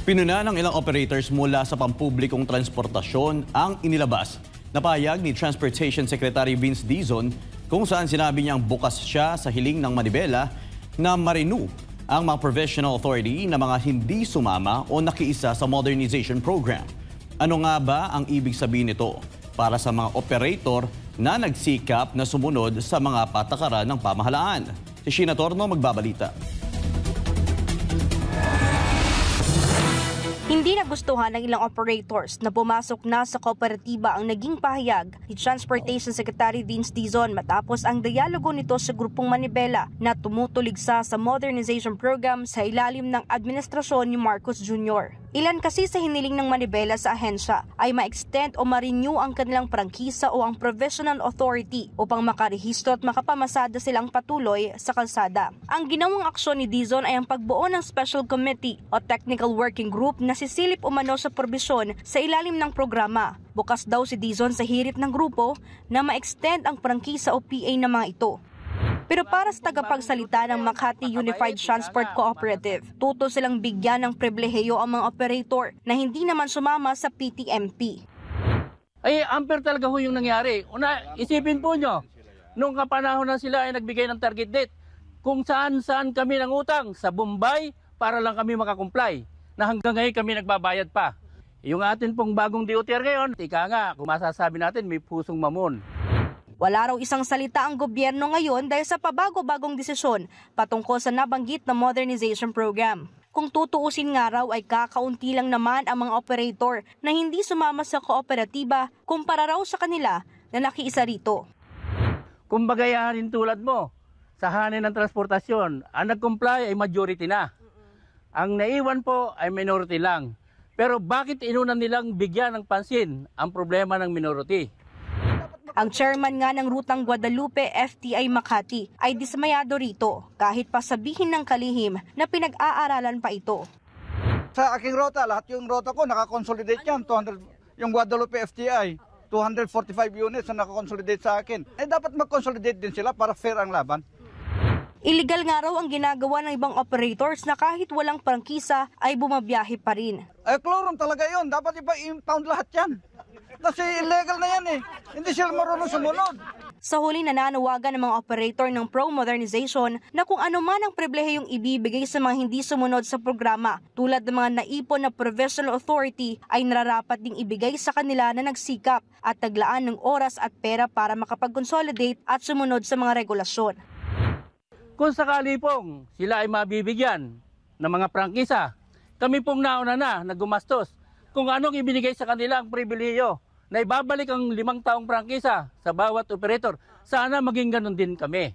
Pinuna ng ilang operators mula sa pampublikong transportasyon ang inilabas na pahayag ni Transportation Secretary Vince Dizon kung saan sinabi niyang bukas siya sa hiling ng Manibela na ma-renew ang mga provisional authority na mga hindi sumama o nakiisa sa modernization program. Ano nga ba ang ibig sabihin nito para sa mga operator na nagsikap na sumunod sa mga patakaran ng pamahalaan? Si Sheena Torno magbabalita. Hindi nagustuhan ng ilang operators na pumasok na sa kooperatiba ang naging pahayag ni Transportation Secretary Vince Dizon matapos ang dialogo nito sa grupong Manibela na tumutuligsa sa modernization program sa ilalim ng administrasyon ni Marcos Jr. Ilan kasi sa hiniling ng Manibela sa ahensya ay ma-extend o ma-renew ang kanilang prangkisa o ang provisional authority upang makarehistro at makapamasada silang patuloy sa kalsada. Ang ginawang aksyon ni Dizon ay ang pagbuo ng Special Committee o Technical Working Group na sisilip umano sa probisyon sa ilalim ng programa. Bukas daw si Dizon sa hirit ng grupo na ma-extend ang prangkisa o PA ng mga ito. Pero para sa tagapagsalita ng Makati Unified Transport Cooperative, tuto silang bigyan ng pribilehiyo ang mga operator na hindi naman sumama sa PTMP. Ay, unfair talaga ho yung nangyari. Una, isipin po nyo, nung kapanahon na sila ay nagbigay ng target date, kung saan-saan kami ng utang, sa Bombay, para lang kami makakomply, na hanggang ngayon kami nagbabayad pa. Yung atin pong bagong DOTR ngayon, tika nga, kung masasabi natin, may pusong mamon. Wala raw isang salita ang gobyerno ngayon dahil sa pabago-bagong desisyon patungkol sa nabanggit na modernization program. Kung tutuusin nga raw ay kakaunti lang naman ang mga operator na hindi sumama sa kooperatiba kumpara raw sa kanila na nakiisa rito. Kung bagayarin tulad mo, sa hanin ng transportasyon, ang nag-comply ay majority na. Ang naiwan po ay minority lang. Pero bakit inunan nilang bigyan ng pansin ang problema ng minority? Ang chairman nga ng Rutang Guadalupe FTI Makati ay dismayado rito kahit pa sabihin ng kalihim na pinag-aaralan pa ito. Sa aking rota, lahat yung rota ko nakakonsolidate yan. 200, yung Guadalupe FTI, 245 units na nakakonsolidate sa akin. Eh dapat mag-consolidate din sila para fair ang laban. Illegal nga raw ang ginagawa ng ibang operators na kahit walang prangkisa ay bumabiyahe pa rin. Eh, klorum talaga yun. Dapat ipa-impound lahat yan. Kasi illegal na yan eh. Hindi sila marunong sumunod. Sa huli nananawagan ng mga operator ng pro-modernization na kung ano man ang pribilehiyong ibibigay sa mga hindi sumunod sa programa tulad ng mga naipon na provisional authority ay nararapat ding ibigay sa kanila na nagsikap at taglaan ng oras at pera para makapag-consolidate at sumunod sa mga regulasyon. Kung sakali pong sila ay mabibigyan ng mga prangkisa, kami pong nauna na gumastos kung anong ibinigay sa kanila ang pribilehiyo na ibabalik ang 5 taong prangkisa sa bawat operator. Sana maging ganun din kami.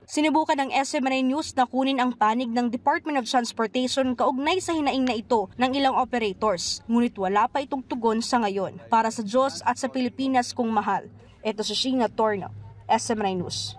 Sinubukan ng SMNI News na kunin ang panig ng Department of Transportation kaugnay sa hinaing na ito ng ilang operators. Ngunit wala pa itong tugon sa ngayon. Para sa Diyos at sa Pilipinas kung mahal. Ito si Sheena Torno, SMNI News.